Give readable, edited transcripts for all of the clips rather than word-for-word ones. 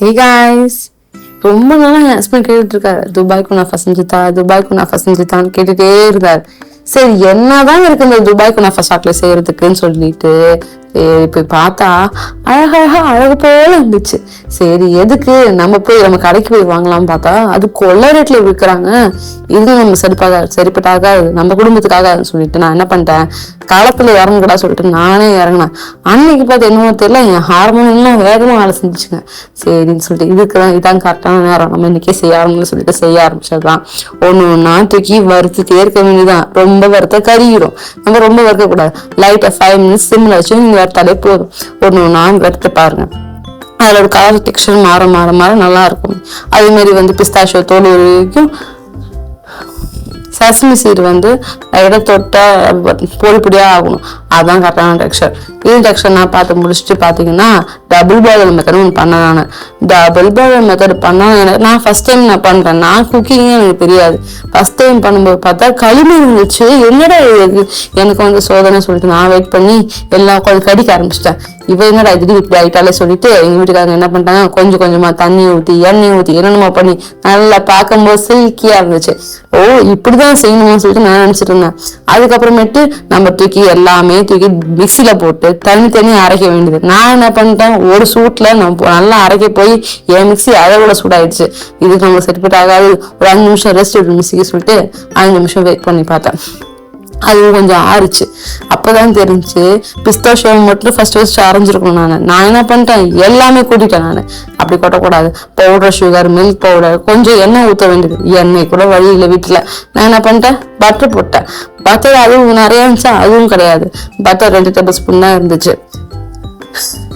Hey guys, ரொம்ப நாளா என் husband கேட்டுட்டு இருக்காரு, துபாய்க்கு நான் செஞ்சுத்தான்னு கேட்டுட்டே இருந்தாரு. சரி என்னதான் இருக்கு இந்த துபாய்க்கு நான் சாக்லேட் செய்யறதுக்குன்னு சொல்லிட்டு போய் பார்த்தா அழகு போல இருந்துச்சு. சரி எதுக்கு நம்ம கடைக்கு போய் வாங்கலாம்னு பார்த்தா அது கொள்ள ரேட்ல விற்கிறாங்க. இது நம்ம சரிப்பட்டாக நம்ம குடும்பத்துக்காக சொல்லிட்டு நான் என்ன பண்ணிட்டேன், களத்துல இறங்கக்கூடா சொல்லிட்டு நானே இறங்கினேன். அன்னைக்கு பார்த்து என்னமோ தெரியல, என் ஹார்மோன் எல்லாம் வேகமா வேலை செஞ்சுச்சுங்க. சரின்னு சொல்லிட்டு இதான் கரெக்டான நேரம், நம்ம இன்னைக்கே செய்ய சொல்லிட்டு செய்ய ஆரம்பிச்சதுதான். ஒண்ணு தூக்கி வறுத்து ஏற்க வேண்டியதான். ரொம்ப வறுத்த கறியிடும், நம்ம ரொம்ப வறுக்க கூடாது. லைட்டா 5 minutes சிம்ல வச்சு நீங்க வறுத்தாலே போதும். ஒண்ணு வறுத்து பாருங்க, அதோட கலர் டெக்ஸ்டர் மாற மாற மாற நல்லா இருக்கும். அதே மாதிரி பிஸ்தாஷோ தோல் வரைக்கும் சஸ்மி சீடு தொட்டா பொடி பொடியா ஆகணும். அதுதான் கரெக்டான டெக்ஸ்டர். இது டெக்ஸ்டர் நான் பார்த்து முடிச்சுட்டு பாத்தீங்கன்னா டபுள் பாயில் மெத்தட் ஒன்று பண்ணேன். டபுள் பாயில் மெத்தட் பண்ணா நான் ஃபர்ஸ்ட் டைம் நான் பண்றேன். நான் குக்கிங்கே எனக்கு தெரியாது. ஃபர்ஸ்ட் டைம் பண்ணும்போது பார்த்தா களிமண் இருந்துச்சு. என்னடா எனக்கு சோதனை சொல்லிட்டு நான் வெயிட் பண்ணி எல்லாம் கொஞ்சம் கடிக்க ஆரம்பிச்சிட்டேன். என்னடா இது இப்படி ஆயிட்டாலே சொல்லிட்டு எங்க வீட்டுக்காரங்க என்ன பண்ணிட்டாங்க, கொஞ்சம் கொஞ்சமா தண்ணி ஊத்தி எண்ணெய் ஊத்தி என்னென்னமோ பண்ணி நல்லா பார்க்கும்போது சில்கியா இருந்துச்சு. ஓ இப்படிதான் செய்யணும்னு சொல்லிட்டு நான் நினைச்சிட்டு இருந்தேன். அதுக்கப்புறமேட்டு நம்ம எல்லாமே தூக்கி மிக்சியில போட்டு தனி அரைக்க வேண்டியது. நான் என்ன பண்ணிட்டேன், ஒரு சூட்ல நம்ம நல்லா அரைக்க போய் என் மிக்சி அதை விட சூடாயிடுச்சு. இதுக்கு நம்ம செட்பட் ஆகாது, ஒரு 5 நிமிஷம் ரெஸ்ட் எடுத்து மிக்சிக்கு சொல்லிட்டு 5 நிமிஷம் வெயிட் பண்ணி பார்த்தேன். அது கொஞ்சம் ஆறுச்சு. அப்பதான் தெரிஞ்சு பிஸ்தாஷோ மட்டும் ஃபர்ஸ்ட் அரைஞ்சிருக்கணும். நான் என்ன பண்ணிட்டேன், எல்லாமே கூட்டிட்டேன். நான் அப்படி கொட்டக்கூடாது. பவுடர், சுகர், மில்க் பவுடர், கொஞ்சம் எண்ணெய் ஊற்ற வேண்டியது. எண்ணெய் கூட வழி இல்லை வீட்டுல. நான் என்ன பண்ணிட்டேன், பட்டர் போட்டேன். பட்டர் அதுவும் நிறைய இருந்துச்சா, அதுவும் கிடையாது. பட்டர் 2 டேபிள் ஸ்பூன் தான் இருந்துச்சு.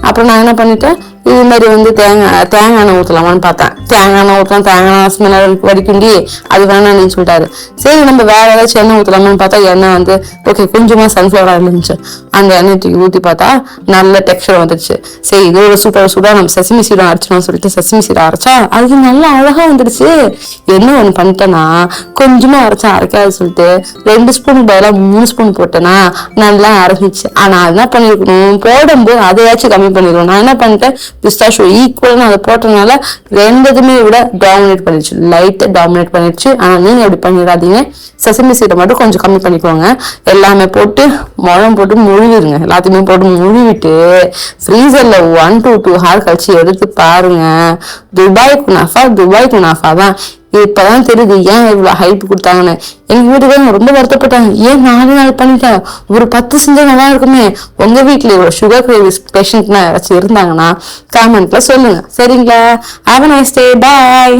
அப்புறம் நான் என்ன பண்ணிட்டேன், இது மாதிரி தேங்காய் எண்ணெய் ஊற்றலாமான்னு பார்த்தேன். தேங்காய் எண்ணெய் ஊற்றலாம், தேங்காய் ஸ்மெல் வடிக்குண்டி அது வேணாம்னு சொல்லிட்டாரு. சரி நம்ம வேற ஏதாச்சும் எண்ணெய் ஊற்றலாமான்னு பார்த்தா எண்ணெய் ஓகே கொஞ்சமா சன்ஃபிளவர் ஆயில் இருந்துச்சு. அந்த எண்ணெய் தூக்கி ஊற்றி பார்த்தா நல்ல டெக்ஸ்டர் வந்துடுச்சு. சரி இது ஒரு சூடாக நம்ம செசமி சீடை அரைச்சோம்னு சொல்லிட்டு செசமி சீடை அரைச்சா அது நல்லா அழகா வந்துடுச்சு. என்ன ஒன்று பண்ணிட்டேன்னா, கொஞ்சமா அரைக்காது சொல்லிட்டு 2 ஸ்பூன் பதிலாக 3 ஸ்பூன் போட்டேன்னா நல்லா அரைச்சிச்சு. ஆனா என்ன பண்ணிருக்கணும், போடும்போது அதையாச்சும் கம்மி பண்ணிருக்கணும். நான் என்ன பண்ணிட்டேன், பிஸ்தாஷோ ஈக்குவல் அதை போட்டதுனால 2மே விட டாமினேட் பண்ணிடுச்சு, லைட்டா டாமினேட் பண்ணிடுச்சு. ஆனா நீங்க அப்படி பண்ணிடாதீங்க, செசமி சீடை மட்டும் கொஞ்சம் கம்மி பண்ணிக்கோங்க. எல்லாமே போட்டு முழம் போட்டு முழுவிடுங்க. எல்லாத்தையுமே போட்டு முழுவிட்டு ஃப்ரீசர்ல 1 to 2 hours கழிச்சு எடுத்து பாருங்க. துபாய் குனாஃபா தான். இப்பதான் தெரியுது ஏன் இவ்வளவு ஹைப் கொடுத்தாங்கன்னு. எங்க வீட்டுக்கு ரொம்ப வருத்தப்பட்டாங்க, ஏன் 4 நாள் பண்ணிட்டேன், ஒரு 10 செஞ்சா நல்லா இருக்குமே. உங்க வீட்டுல இவ்வளவு சுகர் கிரேவிஸ் பேஷண்ட்னா யாராச்சும் இருந்தாங்கன்னா கமெண்ட்ல சொல்லுங்க, சரிங்களா? Have a nice day, by.